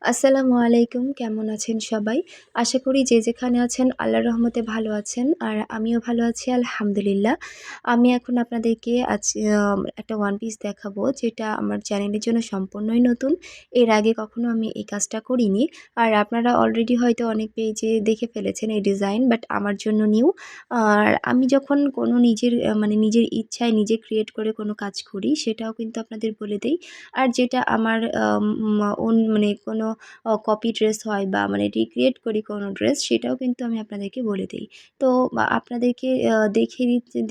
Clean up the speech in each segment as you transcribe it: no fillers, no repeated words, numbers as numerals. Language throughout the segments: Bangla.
আসসালামু আলাইকুম। কেমন আছেন সবাই? আশা করি যে যেখানে আছেন আল্লাহর রহমতে ভালো আছেন। আর আমিও ভালো আছি আলহামদুলিল্লাহ। আমি এখন আপনাদেরকে একটা ওয়ান পিস দেখাবো, যেটা আমার চ্যানেলের জন্য সম্পূর্ণই নতুন। এর আগে কখনো আমি এই কাজটা করিনি। আর আপনারা অলরেডি হয়তো অনেক পেজে দেখে ফেলেছেন এই ডিজাইন, বাট আমার জন্য নিউ। আর আমি যখন কোনো নিজের ইচ্ছায় নিজে ক্রিয়েট করে কোনো কাজ করি, সেটাও কিন্তু আপনাদের বলে দেই। আর যেটা আমার কোনো কপি ড্রেস হয় বা রিক্রিয়েট করি কোনো ড্রেস, সেটাও কিন্তু আমি আপনাদেরকে বলে দেই। তো আপনাদেরকে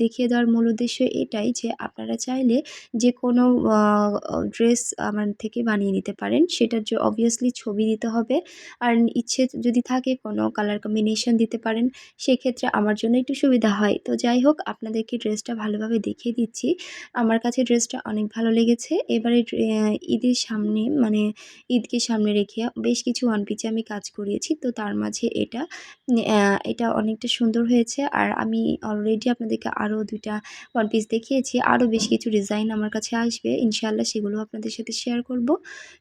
দেখিয়ে দেওয়ার মূল উদ্দেশ্য এটাই যে আপনারা চাইলে যে কোনো ড্রেস আমার থেকে বানিয়ে নিতে পারেন। সেটার অবভিয়াসলি ছবি দিতে হবে। আর ইচ্ছে যদি থাকে কোনো কালার কম্বিনেশন দিতে পারেন, সেক্ষেত্রে আমার জন্য একটু সুবিধা হয়। তো যাই হোক, আপনাদেরকে ড্রেসটা ভালোভাবে দেখিয়ে দিচ্ছি। আমার কাছে ড্রেসটা অনেক ভালো লেগেছে। এবারে ঈদের সামনে ঈদকে সামনে রেখে বেশ কিছু ওয়ান পিসে আমি কাজ করিয়েছি। তো তার মাঝে এটা অনেকটা সুন্দর হয়েছে। আর আমি অলরেডি আপনাদেরকে আরও ২ টা ওয়ান পিস দেখিয়েছি। আরও বেশ কিছু ডিজাইন আমার কাছে আসবে। ইনশাআল্লাহ সেগুলো আপনাদের সাথে শেয়ার করব।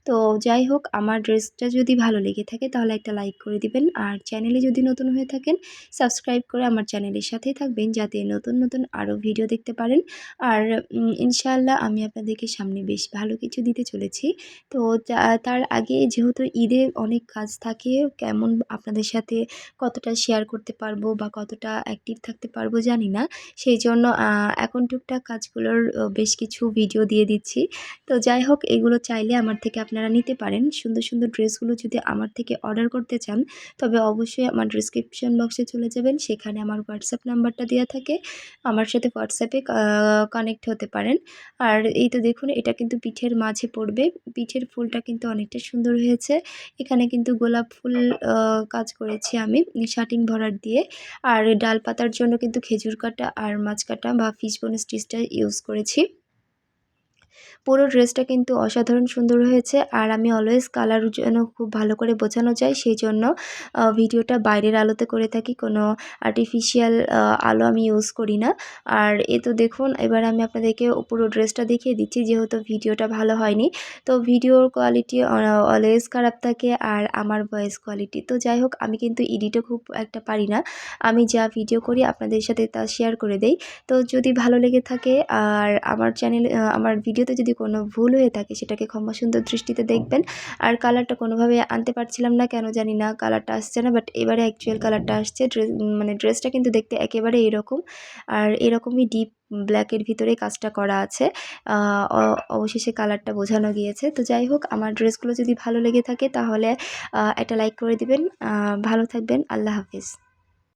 তো যাই হোক, আমার ড্রেসটা যদি ভালো লেগে থাকে তাহলে একটা লাইক করে দিবেন। আর চ্যানেলে যদি নতুন হয়ে থাকেন, সাবস্ক্রাইব করে আমার চ্যানেলের সাথেই থাকবেন, যাতে নতুন নতুন আরও ভিডিও দেখতে পারেন। আর ইনশাআল্লাহ আমি আপনাদেরকে সামনে বেশ ভালো কিছু দিতে চলেছি। তো তার আগে যেহেতু ঈদে অনেক কাজ থাকে, কেমন আপনাদের সাথে কতটা শেয়ার করতে পারবো বা কতটা অ্যাক্টিভ থাকতে পারবো জানি না। সেই জন্য এখন টুকটাক কাজগুলোর বেশ কিছু ভিডিও দিয়ে দিচ্ছি। তো যাই হোক, এগুলো চাইলে আমার থেকে আপনারা নিতে পারেন। সুন্দর সুন্দর ড্রেসগুলো যদি আমার থেকে অর্ডার করতে চান, তবে অবশ্যই আমার ডিসক্রিপশন বক্সে চলে যাবেন। সেখানে আমার হোয়াটসঅ্যাপ নাম্বারটা দেওয়া থাকে। আমার সাথে হোয়াটসঅ্যাপে কানেক্ট হতে পারেন। আর এই তো দেখুন, এটা কিন্তু পিঠের মাঝে পড়বে। পিঠের ফুলটা কিন্তু অনেকটা সুন্দর হয়েছে। এখানে কিন্তু গোলাপ ফুল কাজ করেছি আমি শাটিং ভরাট দিয়ে। আর ডাল পাতার জন্য কিন্তু খেজুর কাটা আর মাছ কাটা বা ফিশবোন স্টিচটা ইউজ করেছি। পুরো ড্রেসটা কিন্তু অসাধারণ সুন্দর হয়েছে। আর আমি অলওয়েজ কালার যেন খুব ভালো করে বোঝানো যায়, সেই জন্য ভিডিওটা বাইরের আলোতে করে থাকি। কোনো আর্টিফিশিয়াল আলো আমি ইউজ করি না। আর এ তো দেখুন, এবার আমি আপনাদেরকে পুরো ড্রেসটা দেখিয়ে দিচ্ছি, যেহেতু ভিডিওটা ভালো হয়নি। তো ভিডিওর কোয়ালিটি অলওয়েজ খারাপ থাকে, আর আমার ভয়েস কোয়ালিটি তো যাই হোক, আমি কিন্তু এডিটও খুব একটা পারি না। আমি যা ভিডিও করি আপনাদের সাথে তা শেয়ার করে দেই। তো যদি ভালো লেগে থাকে আর আমার ভিডিওতে যদি কোনো ভুল হয়ে থাকে, সেটাকে ক্ষমা সুন্দর দৃষ্টিতে দেখবেন। আর কালারটা কোনোভাবে আনতে পারছিলাম না, কেন জানি না কালারটা আসছে না, বাট এবারে অ্যাকচুয়াল কালারটা আসছে। ড্রেসটা কিন্তু দেখতে একেবারে এরকম, আর এরকমই ডিপ ব্ল্যাকের ভিতরে কাজটা করা আছে। অবশেষে কালারটা বোঝানো গিয়েছে। তো যাই হোক, আমার ড্রেসগুলো যদি ভালো লেগে থাকে তাহলে একটা লাইক করে দিবেন। ভালো থাকবেন। আল্লাহ হাফিজ।